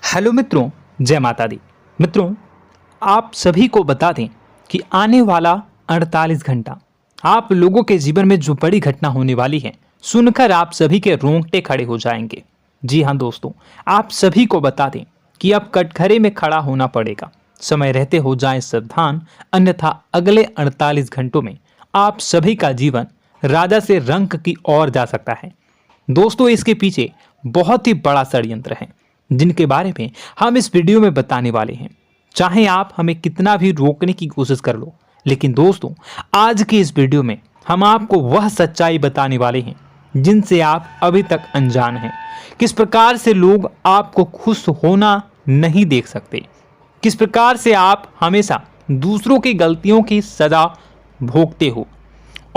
Hello मित्रों, जय माता दी। मित्रों, आप सभी को बता दें कि आने वाला 48 घंटा आप लोगों के जीवन में जो बड़ी घटना होने वाली है, सुनकर आप सभी के रोंगटे खड़े हो जाएंगे। जी हाँ दोस्तों, आप सभी को बता दें कि अब कटघरे में खड़ा होना पड़ेगा। समय रहते हो जाएं सावधान, अन्यथा अगले 48 घंटों में आप सभी का जीवन राजा से रंक की ओर जा सकता है। दोस्तों, इसके पीछे बहुत ही बड़ा षड्यंत्र है जिनके बारे में हम इस वीडियो में बताने वाले हैं। चाहे आप हमें कितना भी रोकने की कोशिश कर लो, लेकिन दोस्तों आज की इस वीडियो में हम आपको वह सच्चाई बताने वाले हैं जिनसे आप अभी तक अनजान हैं। किस प्रकार से लोग आपको खुश होना नहीं देख सकते, किस प्रकार से आप हमेशा दूसरों की गलतियों की सजा भोगते हो,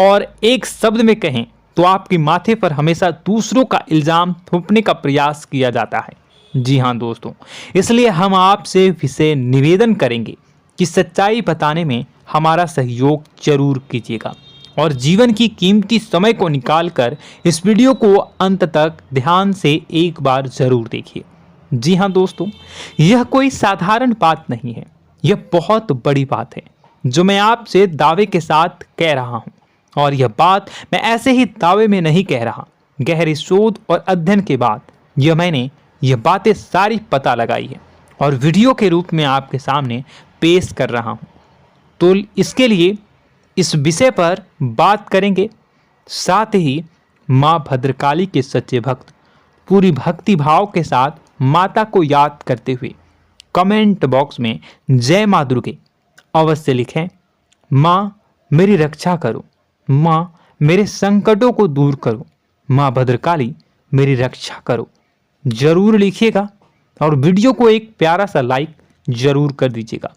और एक शब्द में कहें तो आपके माथे पर हमेशा दूसरों का इल्जाम थोपने का प्रयास किया जाता है। जी हाँ दोस्तों, इसलिए हम आपसे विशेष निवेदन करेंगे कि सच्चाई बताने में हमारा सहयोग जरूर कीजिएगा और जीवन की कीमती समय को निकालकर इस वीडियो को अंत तक ध्यान से एक बार जरूर देखिए। जी हाँ दोस्तों, यह कोई साधारण बात नहीं है, यह बहुत बड़ी बात है जो मैं आपसे दावे के साथ कह रहा हूँ। और यह बात मैं ऐसे ही दावे में नहीं कह रहा, गहरी शोध और अध्ययन के बाद मैंने यह बातें सारी पता लगाई है और वीडियो के रूप में आपके सामने पेश कर रहा हूँ। तो इसके लिए इस विषय पर बात करेंगे। साथ ही माँ भद्रकाली के सच्चे भक्त पूरी भक्ति भाव के साथ माता को याद करते हुए कमेंट बॉक्स में जय माँ दुर्गे अवश्य लिखें। माँ मेरी रक्षा करो, माँ मेरे संकटों को दूर करो, माँ भद्रकाली मेरी रक्षा करो, जरूर लिखिएगा और वीडियो को एक प्यारा सा लाइक जरूर कर दीजिएगा।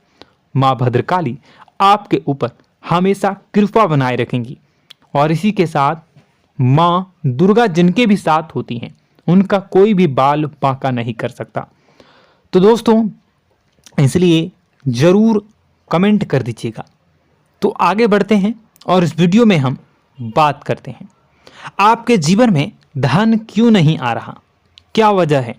माँ भद्रकाली आपके ऊपर हमेशा कृपा बनाए रखेंगी और इसी के साथ माँ दुर्गा जिनके भी साथ होती हैं उनका कोई भी बाल बांका नहीं कर सकता। तो दोस्तों, इसलिए जरूर कमेंट कर दीजिएगा। तो आगे बढ़ते हैं और इस वीडियो में हम बात करते हैं, आपके जीवन में धन क्यों नहीं आ रहा, क्या वजह है।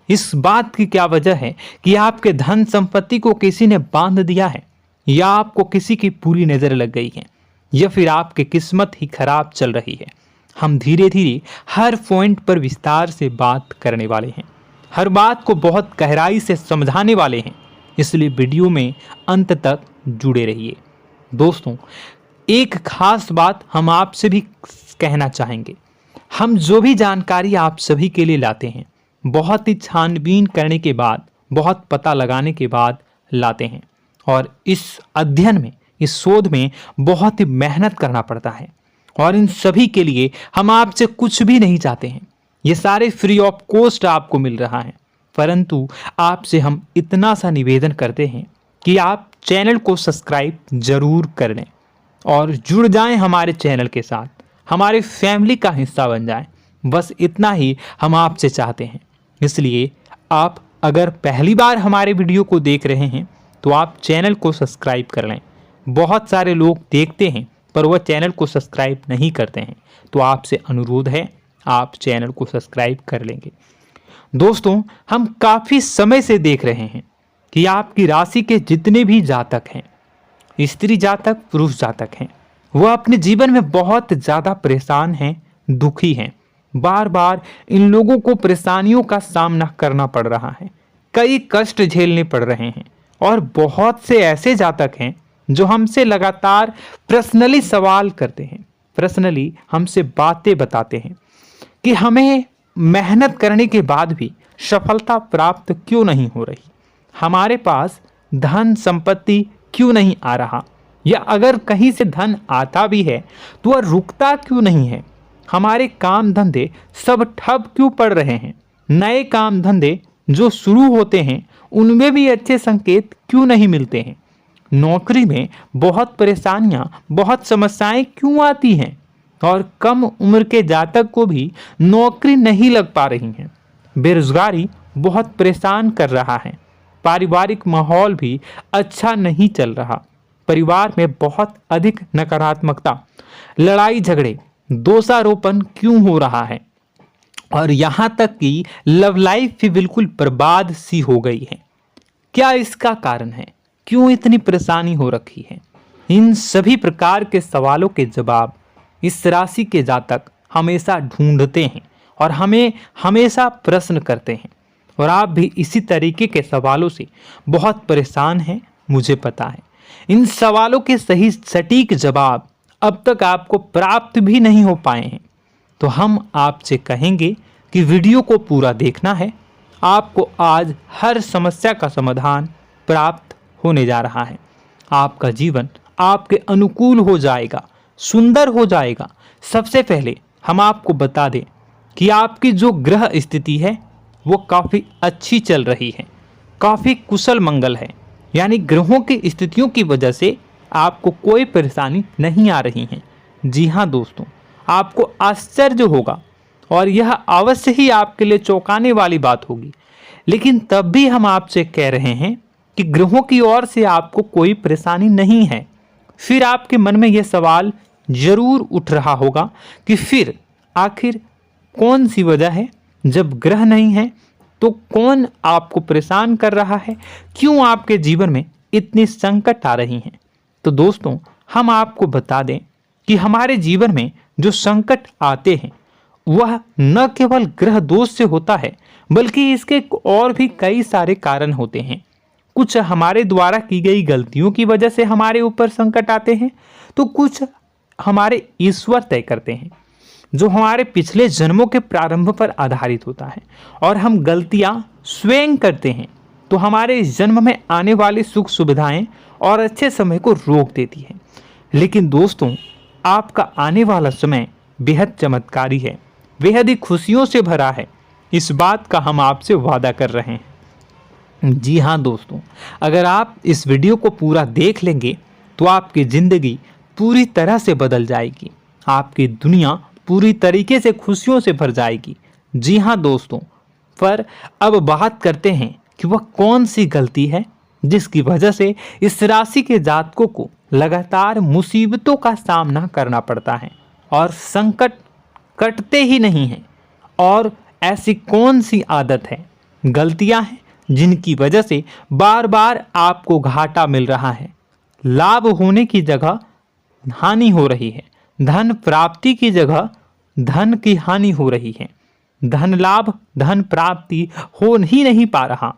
इस बात की क्या वजह है कि आपके धन संपत्ति को किसी ने बांध दिया है, या आपको किसी की पूरी नजर लग गई है, या फिर आपकी किस्मत ही खराब चल रही है। हम धीरे धीरे हर पॉइंट पर विस्तार से बात करने वाले हैं, हर बात को बहुत गहराई से समझाने वाले हैं, इसलिए वीडियो में अंत तक जुड़े रहिए। दोस्तों, एक खास बात हम आपसे भी कहना चाहेंगे, हम जो भी जानकारी आप सभी के लिए लाते हैं बहुत ही छानबीन करने के बाद, बहुत पता लगाने के बाद लाते हैं, और इस अध्ययन में, इस शोध में बहुत ही मेहनत करना पड़ता है। और इन सभी के लिए हम आपसे कुछ भी नहीं चाहते हैं, ये सारे फ्री ऑफ कॉस्ट आपको मिल रहा है। परंतु आपसे हम इतना सा निवेदन करते हैं कि आप चैनल को सब्सक्राइब जरूर कर लें और जुड़ जाएं हमारे चैनल के साथ, हमारे फैमिली का हिस्सा बन जाएं। बस इतना ही हम आपसे चाहते हैं। इसलिए आप अगर पहली बार हमारे वीडियो को देख रहे हैं तो आप चैनल को सब्सक्राइब कर लें। बहुत सारे लोग देखते हैं पर वह चैनल को सब्सक्राइब नहीं करते हैं, तो आपसे अनुरोध है आप चैनल को सब्सक्राइब कर लेंगे। दोस्तों, हम काफ़ी समय से देख रहे हैं कि आपकी राशि के जितने भी जातक हैं, स्त्री जातक, पुरुष जातक हैं, वह अपने जीवन में बहुत ज़्यादा परेशान हैं, दुखी हैं। बार बार इन लोगों को परेशानियों का सामना करना पड़ रहा है, कई कष्ट झेलने पड़ रहे हैं। और बहुत से ऐसे जातक हैं जो हमसे लगातार पर्सनली सवाल करते हैं, पर्सनली हमसे बातें बताते हैं कि हमें मेहनत करने के बाद भी सफलता प्राप्त क्यों नहीं हो रही, हमारे पास धन संपत्ति क्यों नहीं आ रहा, या अगर कहीं से धन आता भी है तो वह रुकता क्यों नहीं है, हमारे काम धंधे सब ठप क्यों पड़ रहे हैं, नए काम धंधे जो शुरू होते हैं उनमें भी अच्छे संकेत क्यों नहीं मिलते हैं, नौकरी में बहुत परेशानियां, बहुत समस्याएं क्यों आती हैं, और कम उम्र के जातक को भी नौकरी नहीं लग पा रही हैं, बेरोजगारी बहुत परेशान कर रहा है, पारिवारिक माहौल भी अच्छा नहीं चल रहा, परिवार में बहुत अधिक नकारात्मकता, लड़ाई झगड़े, दोषारोपण क्यों हो रहा है, और यहाँ तक कि लव लाइफ भी बिल्कुल बर्बाद सी हो गई है। क्या इसका कारण है? क्यों इतनी परेशानी हो रखी है? इन सभी प्रकार के सवालों के जवाब इस राशि के जातक हमेशा ढूंढते हैं और हमें हमेशा प्रश्न करते हैं। और आप भी इसी तरीके के सवालों से बहुत परेशान हैं, मुझे पता है। इन सवालों के सही सटीक जवाब अब तक आपको प्राप्त भी नहीं हो पाए हैं। तो हम आपसे कहेंगे कि वीडियो को पूरा देखना है। आपको आज हर समस्या का समाधान प्राप्त होने जा रहा है। आपका जीवन आपके अनुकूल हो जाएगा, सुंदर हो जाएगा। सबसे पहले हम आपको बता दें कि आपकी जो ग्रह स्थिति है वो काफ़ी अच्छी चल रही है, काफ़ी कुशल मंगल है। यानी ग्रहों की स्थितियों की वजह से आपको कोई परेशानी नहीं आ रही है। जी हाँ दोस्तों, आपको आश्चर्य होगा और यह अवश्य ही आपके लिए चौंकाने वाली बात होगी। लेकिन तब भी हम आपसे कह रहे हैं कि ग्रहों की ओर से आपको कोई परेशानी नहीं है। फिर आपके मन में यह सवाल जरूर उठ रहा होगा कि फिर आखिर कौन सी वजह है? जब ग्रह नहीं है तो कौन आपको परेशान कर रहा है? क्यों आपके जीवन में इतनी संकट आ रही हैं? तो दोस्तों, हम आपको बता दें कि हमारे जीवन में जो संकट आते हैं वह न केवल ग्रह दोष से होता है, बल्कि इसके और भी कई सारे कारण होते हैं। कुछ हमारे द्वारा की गई गलतियों की वजह से हमारे ऊपर संकट आते हैं, तो कुछ हमारे ईश्वर तय करते हैं, जो हमारे पिछले जन्मों के प्रारंभ पर आधारित होता है। और हम गलतियां स्वयं करते हैं तो हमारे इस जन्म में आने वाली सुख सुविधाएं और अच्छे समय को रोक देती है। लेकिन दोस्तों, आपका आने वाला समय बेहद चमत्कारी है, बेहद ही खुशियों से भरा है। इस बात का हम आपसे वादा कर रहे हैं। जी हाँ दोस्तों, अगर आप इस वीडियो को पूरा देख लेंगे तो आपकी ज़िंदगी पूरी तरह से बदल जाएगी, आपकी दुनिया पूरी तरीके से खुशियों से भर जाएगी। जी हाँ दोस्तों, पर अब बात करते हैं कि वह कौन सी गलती है जिसकी वजह से इस राशि के जातकों को लगातार मुसीबतों का सामना करना पड़ता है और संकट कटते ही नहीं हैं। और ऐसी कौन सी आदत है, गलतियां हैं जिनकी वजह से बार बार आपको घाटा मिल रहा है, लाभ होने की जगह हानि हो रही है, धन प्राप्ति की जगह धन की हानि हो रही है, धन लाभ धन प्राप्ति हो ही नहीं पा रहा,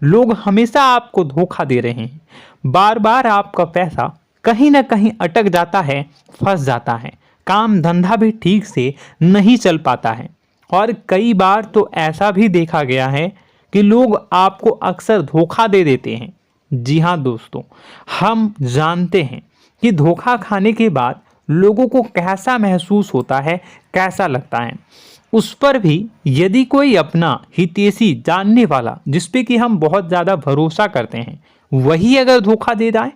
लोग हमेशा आपको धोखा दे रहे हैं, बार बार आपका पैसा कहीं ना कहीं अटक जाता है, फंस जाता है, काम धंधा भी ठीक से नहीं चल पाता है। और कई बार तो ऐसा भी देखा गया है कि लोग आपको अक्सर धोखा दे देते हैं। जी हाँ दोस्तों, हम जानते हैं कि धोखा खाने के बाद लोगों को कैसा महसूस होता है, कैसा लगता है। उस पर भी यदि कोई अपना हितैषी जानने वाला, जिस पे कि हम बहुत ज़्यादा भरोसा करते हैं, वही अगर धोखा दे जाए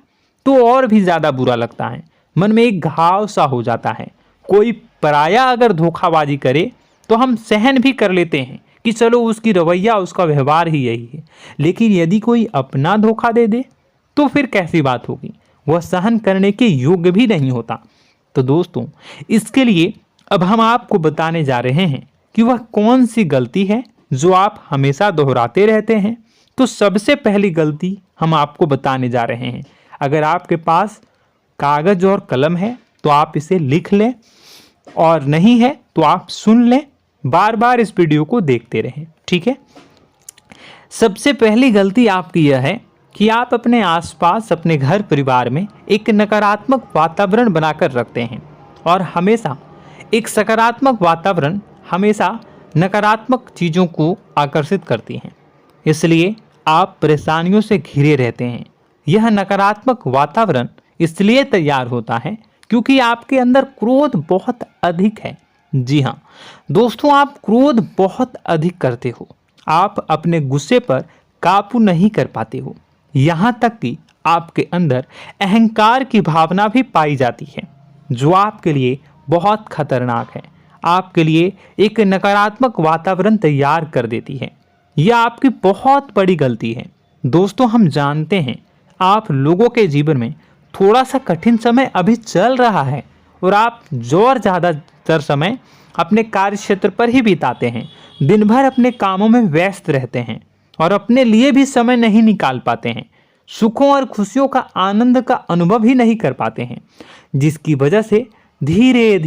तो और भी ज़्यादा बुरा लगता है, मन में एक घाव सा हो जाता है। कोई पराया अगर धोखाबाजी करे तो हम सहन भी कर लेते हैं कि चलो उसकी रवैया, उसका व्यवहार ही यही है। लेकिन यदि कोई अपना धोखा दे दे तो फिर कैसी बात होगी, वह सहन करने के योग्य भी नहीं होता। तो दोस्तों, इसके लिए अब हम आपको बताने जा रहे हैं कि वह कौन सी गलती है जो आप हमेशा दोहराते रहते हैं। तो सबसे पहली गलती हम आपको बताने जा रहे हैं। अगर आपके पास कागज और कलम है तो आप इसे लिख लें, और नहीं है तो आप सुन लें, बार बार इस वीडियो को देखते रहें, ठीक है। सबसे पहली गलती आपकी यह है कि आप अपने आसपास, अपने घर परिवार में एक नकारात्मक वातावरण बनाकर रखते हैं। और हमेशा एक सकारात्मक वातावरण हमेशा नकारात्मक चीज़ों को आकर्षित करती हैं, इसलिए आप परेशानियों से घिरे रहते हैं। यह नकारात्मक वातावरण इसलिए तैयार होता है क्योंकि आपके अंदर क्रोध बहुत अधिक है। जी हाँ दोस्तों, आप क्रोध बहुत अधिक करते हो, आप अपने गुस्से पर काबू नहीं कर पाते हो। यहाँ तक कि आपके अंदर अहंकार की भावना भी पाई जाती है, जो आपके लिए बहुत खतरनाक है, आपके लिए एक नकारात्मक वातावरण तैयार कर देती है। यह आपकी बहुत बड़ी गलती है। दोस्तों, हम जानते हैं आप लोगों के जीवन में थोड़ा सा कठिन समय अभी चल रहा है और आप ज़्यादातर समय अपने कार्य क्षेत्र पर ही बिताते हैं, दिन भर अपने कामों में व्यस्त रहते हैं और अपने लिए भी समय नहीं निकाल पाते हैं, सुखों और खुशियों का आनंद का अनुभव ही नहीं कर पाते हैं, जिसकी वजह से धीरे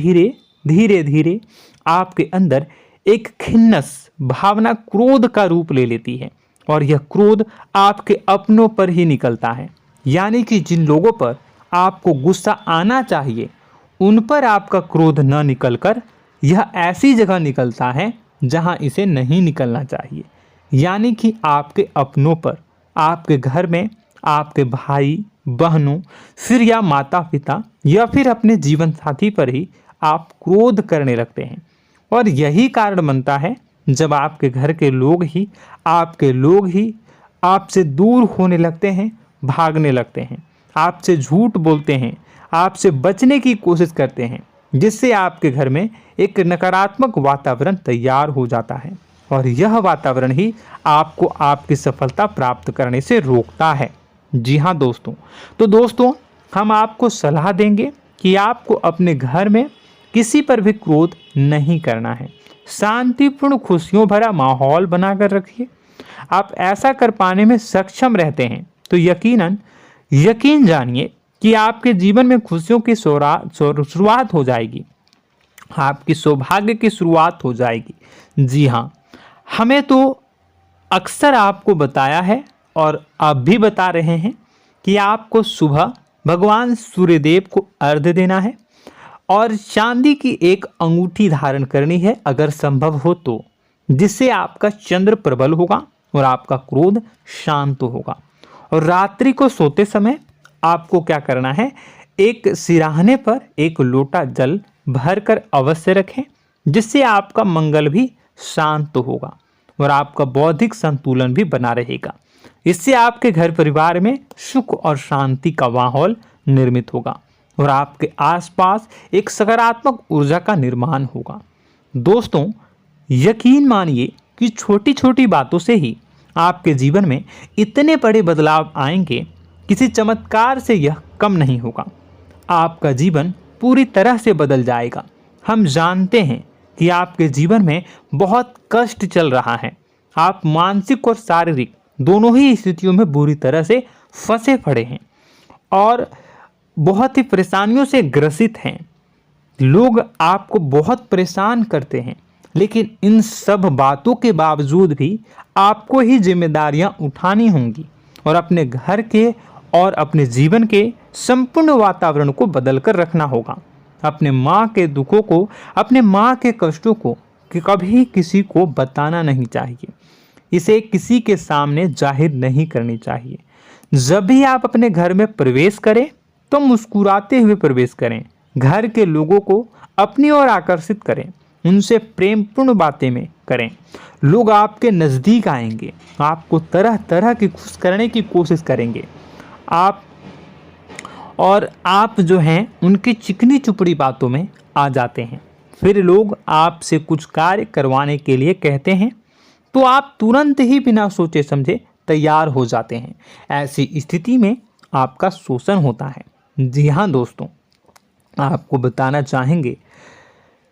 धीरे आपके अंदर एक खिन्नस भावना क्रोध का रूप ले लेती है और यह क्रोध आपके अपनों पर ही निकलता है। यानी कि जिन लोगों पर आपको गुस्सा आना चाहिए उन पर आपका क्रोध न निकलकर यह ऐसी जगह निकलता है जहां इसे नहीं निकलना चाहिए। यानी कि आपके अपनों पर, आपके घर में, आपके भाई बहनों, फिर या माता पिता या फिर अपने जीवन साथी पर ही आप क्रोध करने लगते हैं। और यही कारण बनता है जब आपके घर के लोग ही आपसे दूर होने लगते हैं, भागने लगते हैं, आपसे झूठ बोलते हैं, आपसे बचने की कोशिश करते हैं, जिससे आपके घर में एक नकारात्मक वातावरण तैयार हो जाता है और यह वातावरण ही आपको आपकी सफलता प्राप्त करने से रोकता है। जी हाँ दोस्तों, तो दोस्तों हम आपको सलाह देंगे कि आपको अपने घर में किसी पर भी क्रोध नहीं करना है। शांतिपूर्ण खुशियों भरा माहौल बनाकर रखिए। आप ऐसा कर पाने में सक्षम रहते हैं तो यकीन जानिए कि आपके जीवन में खुशियों की शुरुआत हो जाएगी, आपकी सौभाग्य की शुरुआत हो जाएगी। जी हाँ, हमें तो अक्सर आपको बताया है और आप भी बता रहे हैं कि आपको सुबह भगवान सूर्यदेव को अर्घ्य देना है और चांदी की एक अंगूठी धारण करनी है अगर संभव हो तो, जिससे आपका चंद्र प्रबल होगा और आपका क्रोध शांत होगा। और रात्रि को सोते समय आपको क्या करना है, एक सिराहने पर एक लोटा जल भरकर अवश्य रखें, जिससे आपका मंगल भी शांत होगा और आपका बौद्धिक संतुलन भी बना रहेगा। इससे आपके घर परिवार में सुख और शांति का माहौल निर्मित होगा और आपके आसपास एक सकारात्मक ऊर्जा का निर्माण होगा। दोस्तों यकीन मानिए कि छोटी छोटी बातों से ही आपके जीवन में इतने बड़े बदलाव आएंगे, किसी चमत्कार से यह कम नहीं होगा। आपका जीवन पूरी तरह से बदल जाएगा। हम जानते हैं कि आपके जीवन में बहुत कष्ट चल रहा है, आप मानसिक और शारीरिक दोनों ही स्थितियों में बुरी तरह से फंसे पड़े हैं और बहुत ही परेशानियों से ग्रसित हैं। लोग आपको बहुत परेशान करते हैं, लेकिन इन सब बातों के बावजूद भी आपको ही जिम्मेदारियां उठानी होंगी और अपने घर के और अपने जीवन के संपूर्ण वातावरण को बदल कर रखना होगा। अपने माँ के दुखों को, अपने माँ के कष्टों को कभी किसी को बताना नहीं चाहिए, इसे किसी के सामने जाहिर नहीं करनी चाहिए। जब भी आप अपने घर में प्रवेश करें तो मुस्कुराते हुए प्रवेश करें, घर के लोगों को अपनी ओर आकर्षित करें, उनसे प्रेमपूर्ण बातें में करें। लोग आपके नज़दीक आएंगे, आपको तरह तरह की खुश करने की कोशिश करेंगे। आप जो हैं उनकी चिकनी चुपड़ी बातों में आ जाते हैं। फिर लोग आपसे कुछ कार्य करवाने के लिए कहते हैं तो आप तुरंत ही बिना सोचे समझे तैयार हो जाते हैं। ऐसी स्थिति में आपका शोषण होता है। जी हाँ दोस्तों, आपको बताना चाहेंगे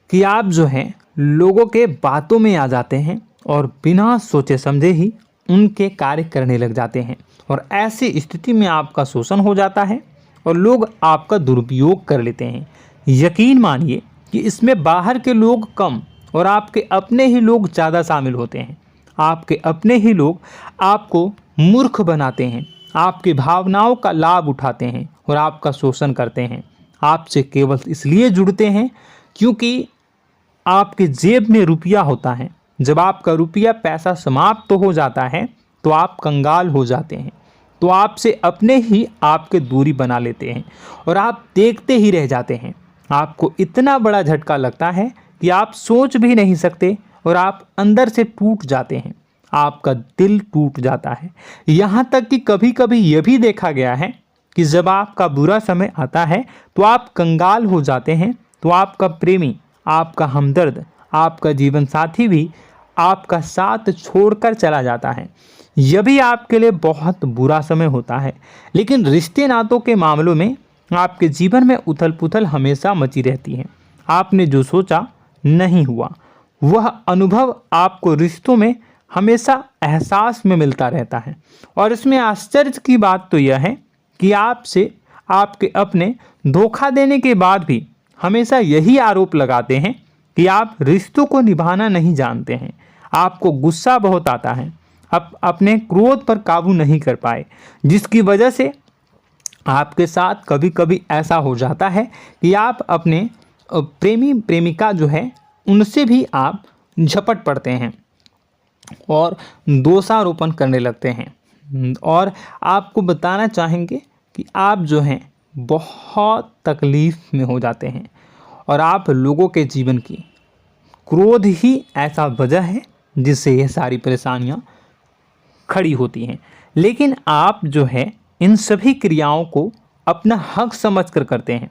कि आप जो हैं लोगों के बातों में आ जाते हैं और बिना सोचे समझे ही उनके कार्य करने लग जाते हैं और ऐसी स्थिति में आपका शोषण हो जाता है और लोग आपका दुरुपयोग कर लेते हैं। यकीन मानिए कि इसमें बाहर के लोग कम और आपके अपने ही लोग ज़्यादा शामिल होते हैं। आपके अपने ही लोग आपको मूर्ख बनाते हैं, आपकी भावनाओं का लाभ उठाते हैं और आपका शोषण करते हैं। आपसे केवल इसलिए जुड़ते हैं क्योंकि आपके जेब में रुपया होता है। जब आपका रुपया पैसा समाप्त हो जाता है तो आप कंगाल हो जाते हैं, तो आपसे अपने ही आपके दूरी बना लेते हैं और आप देखते ही रह जाते हैं। आपको इतना बड़ा झटका लगता है कि आप सोच भी नहीं सकते और आप अंदर से टूट जाते हैं, आपका दिल टूट जाता है। यहाँ तक कि कभी कभी यह भी देखा गया है कि जब आपका बुरा समय आता है तो आप कंगाल हो जाते हैं, तो आपका प्रेमी, आपका हमदर्द, आपका जीवन साथी भी आपका साथ छोड़कर चला जाता है। यह भी आपके लिए बहुत बुरा समय होता है। लेकिन रिश्ते नातों के मामलों में आपके जीवन में उथल पुथल हमेशा मची रहती है। आपने जो सोचा नहीं हुआ। वह अनुभव आपको रिश्तों में हमेशा एहसास में मिलता रहता है। और इसमें आश्चर्य की बात तो यह है कि आपसे आपके अपने धोखा देने के बाद भी हमेशा यही आरोप लगाते हैं कि आप रिश्तों को निभाना नहीं जानते हैं। आपको गुस्सा बहुत आता है, आप अपने क्रोध पर काबू नहीं कर पाए, जिसकी वजह से आपके साथ कभी कभी ऐसा हो जाता है कि आप अपने प्रेमी प्रेमिका जो है उनसे भी आप झपट पड़ते हैं और दोषारोपण करने लगते हैं। और आपको बताना चाहेंगे कि आप जो हैं बहुत तकलीफ़ में हो जाते हैं और आप लोगों के जीवन की क्रोध ही ऐसा वजह है जिससे ये सारी परेशानियां खड़ी होती हैं। लेकिन आप जो है इन सभी क्रियाओं को अपना हक समझकर करते हैं,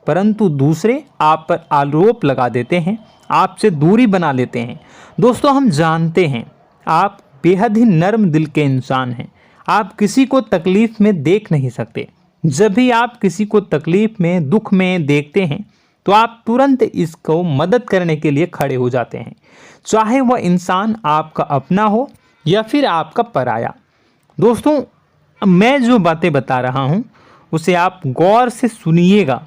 परंतु दूसरे आप पर आरोप लगा देते हैं, आपसे दूरी बना लेते हैं। दोस्तों, हम जानते हैं आप बेहद ही नर्म दिल के इंसान हैं। आप किसी को तकलीफ़ में देख नहीं सकते। जब भी आप किसी को तकलीफ़ में, दुख में देखते हैं तो आप तुरंत इसको मदद करने के लिए खड़े हो जाते हैं, चाहे वह इंसान आपका अपना हो या फिर आपका पराया। दोस्तों, मैं जो बातें बता रहा हूँ उसे आप गौर से सुनिएगा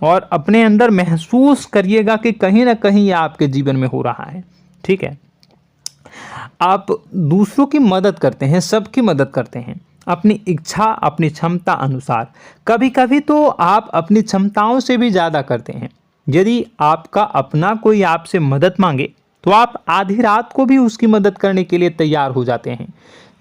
और अपने अंदर महसूस करिएगा कि कहीं ना कहीं ये आपके जीवन में हो रहा है। ठीक है, आप दूसरों की मदद करते हैं, सबकी मदद करते हैं अपनी इच्छा, अपनी क्षमता अनुसार। कभी कभी तो आप अपनी क्षमताओं से भी ज़्यादा करते हैं। यदि आपका अपना कोई आपसे मदद मांगे तो आप आधी रात को भी उसकी मदद करने के लिए तैयार हो जाते हैं।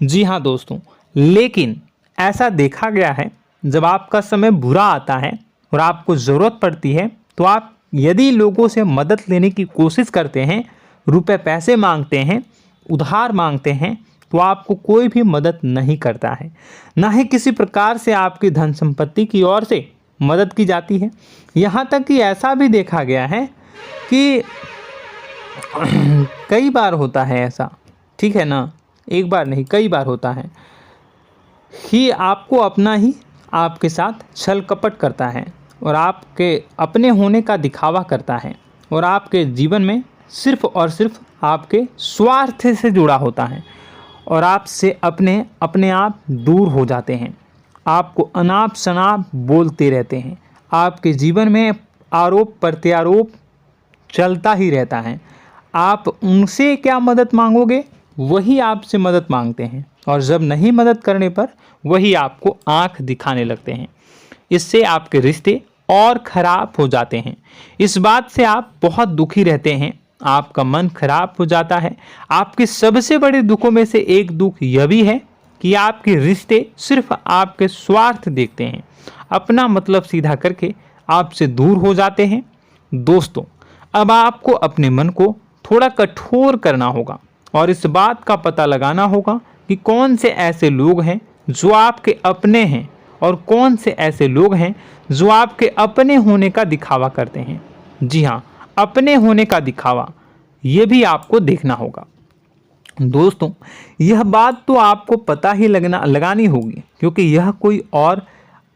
जी हाँ दोस्तों, लेकिन ऐसा देखा गया है जब आपका समय बुरा आता है और आपको ज़रूरत पड़ती है तो आप यदि लोगों से मदद लेने की कोशिश करते हैं, रुपए पैसे मांगते हैं, उधार मांगते हैं, तो आपको कोई भी मदद नहीं करता है। ना ही किसी प्रकार से आपकी धन संपत्ति की ओर से मदद की जाती है। यहाँ तक कि ऐसा भी देखा गया है कि कई बार होता है ऐसा, ठीक है ना, एक बार नहीं कई बार होता है कि आपको अपना ही आपके साथ छल कपट करता है और आपके अपने होने का दिखावा करता है और आपके जीवन में सिर्फ और सिर्फ आपके स्वार्थ से जुड़ा होता है और आपसे अपने आप दूर हो जाते हैं। आपको अनाप शनाप बोलते रहते हैं। आपके जीवन में आरोप प्रत्यारोप चलता ही रहता है। आप उनसे क्या मदद मांगोगे, वही आपसे मदद मांगते हैं और जब नहीं मदद करने पर वही आपको आंख दिखाने लगते हैं। इससे आपके रिश्ते और ख़राब हो जाते हैं। इस बात से आप बहुत दुखी रहते हैं, आपका मन खराब हो जाता है। आपके सबसे बड़े दुखों में से एक दुख यह भी है कि आपके रिश्ते सिर्फ आपके स्वार्थ देखते हैं, अपना मतलब सीधा करके आपसे दूर हो जाते हैं। दोस्तों, अब आपको अपने मन को थोड़ा कठोर करना होगा और इस बात का पता लगाना होगा कि कौन से ऐसे लोग हैं जो आपके अपने हैं और कौन से ऐसे लोग हैं जो आपके अपने होने का दिखावा करते हैं। जी हाँ, अपने होने का दिखावा, ये भी आपको देखना होगा। दोस्तों, यह बात तो आपको पता ही लगानी होगी, क्योंकि यह कोई और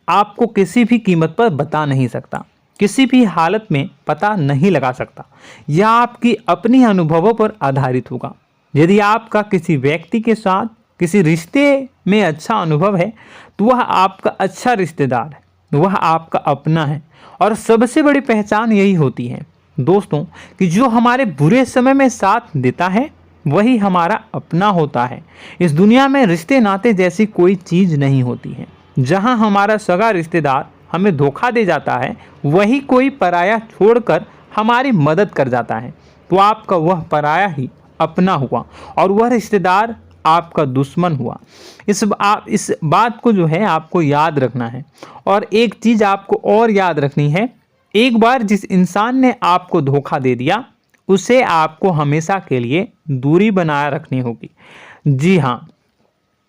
आपको किसी भी कीमत पर बता नहीं सकता, किसी भी हालत में पता नहीं लगा सकता। यह आपकी अपनी अनुभवों पर आधारित होगा। यदि आपका किसी व्यक्ति के साथ किसी रिश्ते में अच्छा अनुभव है तो वह आपका अच्छा रिश्तेदार है, वह आपका अपना है। और सबसे बड़ी पहचान यही होती है दोस्तों कि जो हमारे बुरे समय में साथ देता है वही हमारा अपना होता है। इस दुनिया में रिश्ते नाते जैसी कोई चीज़ नहीं होती है। जहां हमारा सगा रिश्तेदार हमें धोखा दे जाता है, वही कोई पराया छोड़कर हमारी मदद कर जाता है, तो आपका वह पराया ही अपना हुआ और वह रिश्तेदार आपका दुश्मन हुआ। इस बात को जो है आपको याद रखना है। और एक चीज़ आपको और याद रखनी है, एक बार जिस इंसान ने आपको धोखा दे दिया उसे आपको हमेशा के लिए दूरी बनाए रखनी होगी। जी हाँ,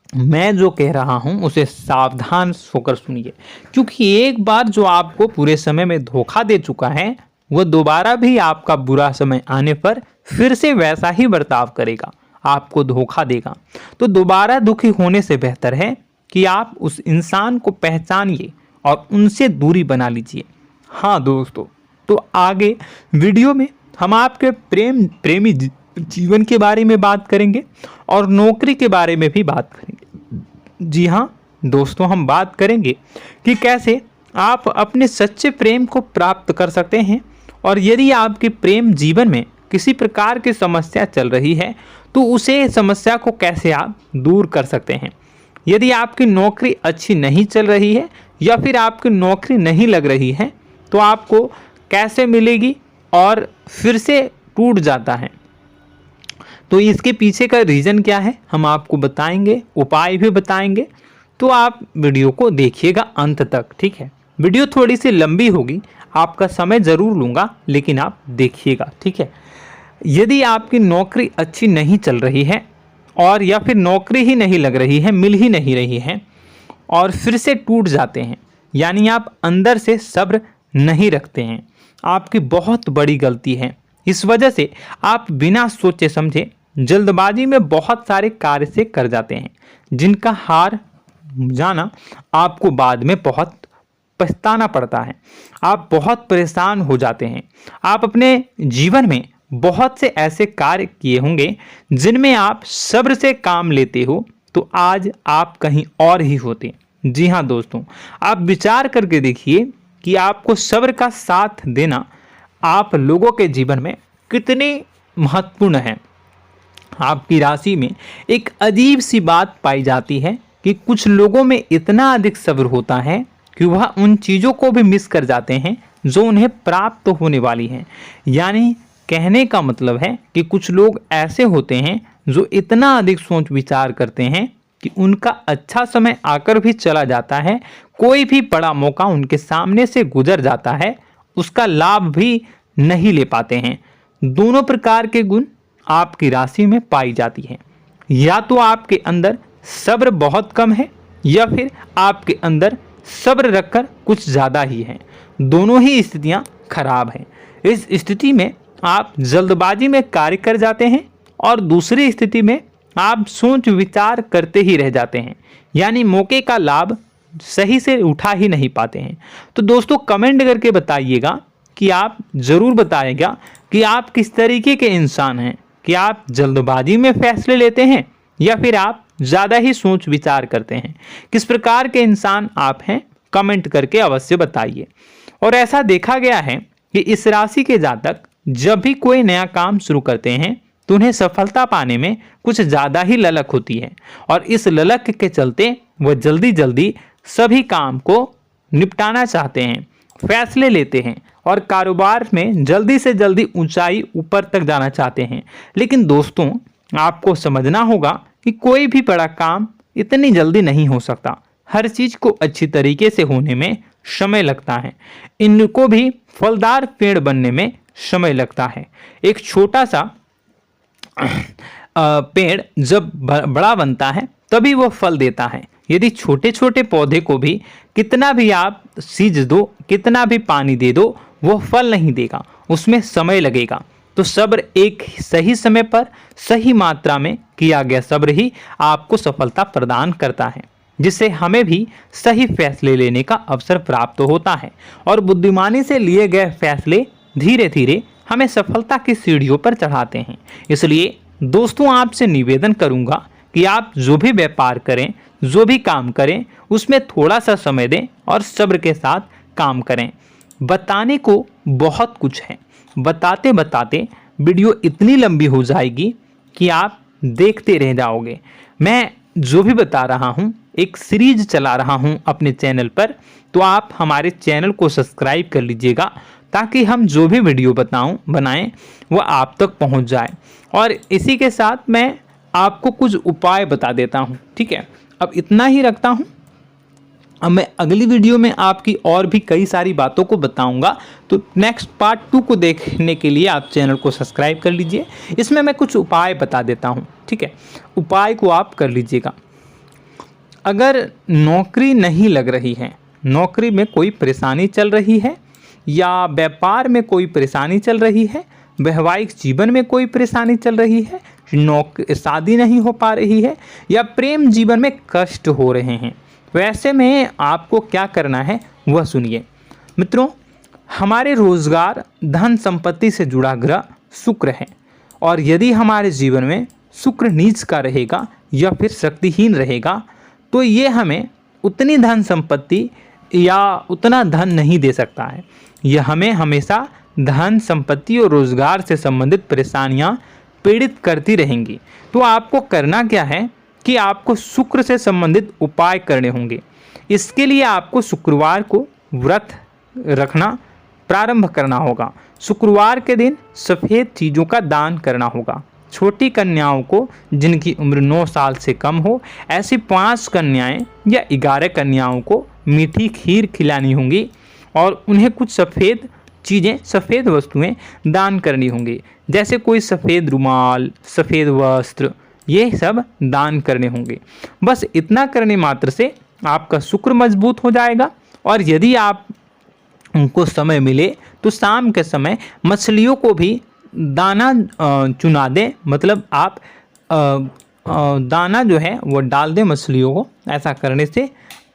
मैं जो कह रहा हूँ उसे सावधान होकर सुनिए, क्योंकि एक बार जो आपको पूरे समय में धोखा दे चुका है वह दोबारा भी आपका बुरा समय आने पर फिर से वैसा ही बर्ताव करेगा, आपको धोखा देगा। तो दोबारा दुखी होने से बेहतर है कि आप उस इंसान को पहचानिए और उनसे दूरी बना लीजिए। हाँ दोस्तों, तो आगे वीडियो में हम आपके प्रेमी जीवन के बारे में बात करेंगे और नौकरी के बारे में भी बात करेंगे। जी हाँ दोस्तों, हम बात करेंगे कि कैसे आप अपने सच्चे प्रेम को प्राप्त कर सकते हैं, और यदि आपके प्रेम जीवन में किसी प्रकार की समस्या चल रही है तो उसे समस्या को कैसे आप दूर कर सकते हैं। यदि आपकी नौकरी अच्छी नहीं चल रही है या फिर आपकी नौकरी नहीं लग रही है तो आपको कैसे मिलेगी और फिर से टूट जाता है, तो इसके पीछे का रीज़न क्या है हम आपको बताएंगे, उपाय भी बताएंगे। तो आप वीडियो को देखिएगा अंत तक, ठीक है। वीडियो थोड़ी सी लंबी होगी, आपका समय ज़रूर लूँगा, लेकिन आप देखिएगा, ठीक है। यदि आपकी नौकरी अच्छी नहीं चल रही है और या फिर नौकरी ही नहीं लग रही है, मिल ही नहीं रही है और फिर से टूट जाते हैं, यानी आप अंदर से सब्र नहीं रखते हैं, आपकी बहुत बड़ी गलती है। इस वजह से आप बिना सोचे समझे जल्दबाजी में बहुत सारे कार्य से कर जाते हैं, जिनका हार जाना आपको बाद में बहुत पछताना पड़ता है। आप बहुत परेशान हो जाते हैं। आप अपने जीवन में बहुत से ऐसे कार्य किए होंगे जिनमें आप सब्र से काम लेते हो, तो आज आप कहीं और ही होते। जी हाँ दोस्तों, आप विचार करके देखिए कि आपको सब्र का साथ देना आप लोगों के जीवन में कितने महत्वपूर्ण है। आपकी राशि में एक अजीब सी बात पाई जाती है कि कुछ लोगों में इतना अधिक सब्र होता है कि वह उन चीज़ों को भी मिस कर जाते हैं जो उन्हें प्राप्त होने वाली हैं। यानी कहने का मतलब है कि कुछ लोग ऐसे होते हैं जो इतना अधिक सोच विचार करते हैं कि उनका अच्छा समय आकर भी चला जाता है, कोई भी बड़ा मौका उनके सामने से गुजर जाता है, उसका लाभ भी नहीं ले पाते हैं। दोनों प्रकार के गुण आपकी राशि में पाई जाती हैं। या तो आपके अंदर सब्र बहुत कम है या फिर आपके अंदर सब्र रखकर कुछ ज़्यादा ही है। दोनों ही स्थितियां खराब हैं। इस स्थिति में आप जल्दबाजी में कार्य कर जाते हैं और दूसरी स्थिति में आप सोच विचार करते ही रह जाते हैं, यानी मौके का लाभ सही से उठा ही नहीं पाते हैं। तो दोस्तों कमेंट करके बताइएगा कि आप ज़रूर बताएगा कि आप किस तरीके के इंसान हैं, कि आप जल्दबाजी में फैसले लेते हैं या फिर आप ज़्यादा ही सोच विचार करते हैं। किस प्रकार के इंसान आप हैं, कमेंट करके अवश्य बताइए। और ऐसा देखा गया है कि इस राशि के जातक जब भी कोई नया काम शुरू करते हैं तो उन्हें सफलता पाने में कुछ ज़्यादा ही ललक होती है, और इस ललक के चलते वह जल्दी जल्दी सभी काम को निपटाना चाहते हैं, फैसले लेते हैं और कारोबार में जल्दी से जल्दी ऊंचाई ऊपर तक जाना चाहते हैं। लेकिन दोस्तों आपको समझना होगा कि कोई भी बड़ा काम इतनी जल्दी नहीं हो सकता। हर चीज़ को अच्छी तरीके से होने में समय लगता है। इनको भी फलदार पेड़ बनने में समय लगता है। एक छोटा सा पेड़ जब बड़ा बनता है तभी वो फल देता है। यदि छोटे छोटे पौधे को भी कितना भी आप सींच दो, कितना भी पानी दे दो, वो फल नहीं देगा, उसमें समय लगेगा। तो सब्र एक सही समय पर सही मात्रा में किया गया सब्र ही आपको सफलता प्रदान करता है, जिससे हमें भी सही फैसले लेने का अवसर प्राप्त होता है। और बुद्धिमानी से लिए गए फैसले धीरे धीरे हमें सफलता की सीढ़ियों पर चढ़ाते हैं। इसलिए दोस्तों आपसे निवेदन करूंगा कि आप जो भी व्यापार करें, जो भी काम करें, उसमें थोड़ा सा समय दें और सब्र के साथ काम करें। बताने को बहुत कुछ है, बताते बताते वीडियो इतनी लंबी हो जाएगी कि आप देखते रह जाओगे। मैं जो भी बता रहा हूँ एक सीरीज चला रहा हूँ अपने चैनल पर, तो आप हमारे चैनल को सब्सक्राइब कर लीजिएगा ताकि हम जो भी वीडियो बनाएं वह आप तक पहुँच जाए। और इसी के साथ मैं आपको कुछ उपाय बता देता हूँ, ठीक है। अब इतना ही रखता हूँ। अब मैं अगली वीडियो में आपकी और भी कई सारी बातों को बताऊंगा, तो नेक्स्ट पार्ट 2 को देखने के लिए आप चैनल को सब्सक्राइब कर लीजिए। इसमें मैं कुछ उपाय बता देता हूं, ठीक है। उपाय को आप कर लीजिएगा। अगर नौकरी नहीं लग रही है, नौकरी में कोई परेशानी चल रही है, या व्यापार में कोई परेशानी चल रही है, वैवाहिक जीवन में कोई परेशानी चल रही है, शादी नहीं हो पा रही है, या प्रेम जीवन में कष्ट हो रहे हैं, वैसे में आपको क्या करना है वह सुनिए। मित्रों, हमारे रोजगार धन संपत्ति से जुड़ा ग्रह शुक्र है, और यदि हमारे जीवन में शुक्र नीच का रहेगा या फिर शक्तिहीन रहेगा तो ये हमें उतनी धन संपत्ति या उतना धन नहीं दे सकता है। यह हमें हमेशा धन संपत्ति और रोजगार से संबंधित परेशानियां पीड़ित करती रहेंगी। तो आपको करना क्या है कि आपको शुक्र से संबंधित उपाय करने होंगे। इसके लिए आपको शुक्रवार को व्रत रखना प्रारंभ करना होगा। शुक्रवार के दिन सफ़ेद चीज़ों का दान करना होगा। छोटी कन्याओं को जिनकी उम्र 9 साल से कम हो, ऐसी 5 कन्याएं या 11 कन्याओं को मीठी खीर खिलानी होंगी और उन्हें कुछ सफ़ेद चीज़ें, सफ़ेद वस्तुएं दान करनी होंगी, जैसे कोई सफ़ेद रुमाल, सफ़ेद वस्त्र, ये सब दान करने होंगे। बस इतना करने मात्र से आपका शुक्र मजबूत हो जाएगा। और यदि आप उनको समय मिले तो शाम के समय मछलियों को भी दाना चुना दें, मतलब आप दाना जो है वो डाल दें मछलियों को। ऐसा करने से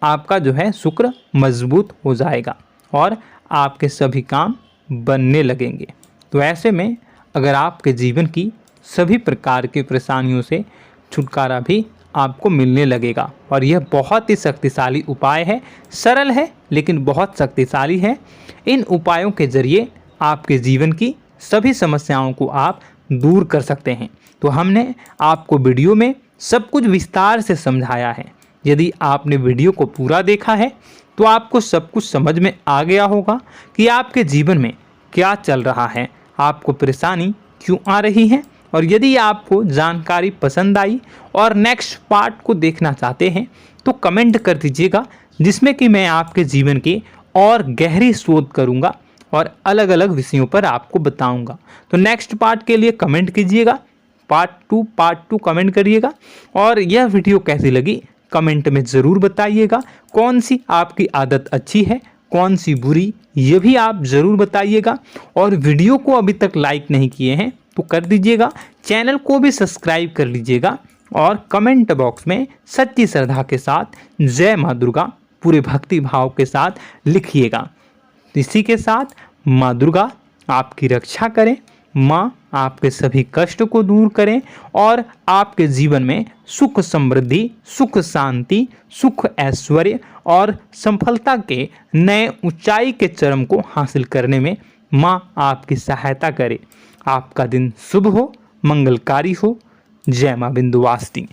आपका जो है शुक्र मजबूत हो जाएगा और आपके सभी काम बनने लगेंगे। तो ऐसे में अगर आपके जीवन की सभी प्रकार की परेशानियों से छुटकारा भी आपको मिलने लगेगा। और यह बहुत ही शक्तिशाली उपाय है, सरल है लेकिन बहुत शक्तिशाली है। इन उपायों के जरिए आपके जीवन की सभी समस्याओं को आप दूर कर सकते हैं। तो हमने आपको वीडियो में सब कुछ विस्तार से समझाया है। यदि आपने वीडियो को पूरा देखा है तो आपको सब कुछ समझ में आ गया होगा कि आपके जीवन में क्या चल रहा है, आपको परेशानी क्यों आ रही है। और यदि आपको जानकारी पसंद आई और नेक्स्ट पार्ट को देखना चाहते हैं तो कमेंट कर दीजिएगा, जिसमें कि मैं आपके जीवन की और गहरी शोध करूंगा और अलग अलग विषयों पर आपको बताऊंगा। तो नेक्स्ट पार्ट के लिए कमेंट कीजिएगा, पार्ट टू कमेंट करिएगा। और यह वीडियो कैसी लगी कमेंट में ज़रूर बताइएगा। कौन सी आपकी आदत अच्छी है, कौन सी बुरी, ये भी आप ज़रूर बताइएगा। और वीडियो को अभी तक लाइक नहीं किए हैं तो कर दीजिएगा, चैनल को भी सब्सक्राइब कर लीजिएगा और कमेंट बॉक्स में सच्ची श्रद्धा के साथ जय माँ दुर्गा पूरे भक्ति भाव के साथ लिखिएगा। इसी के साथ माँ दुर्गा आपकी रक्षा करें, माँ आपके सभी कष्ट को दूर करें और आपके जीवन में सुख समृद्धि, सुख शांति, सुख ऐश्वर्य और सफलता के नए ऊंचाई के चरम को हासिल करने में माँ आपकी सहायता करे। आपका दिन शुभ हो, मंगलकारी हो। जय माँ विंध्यवासिनी।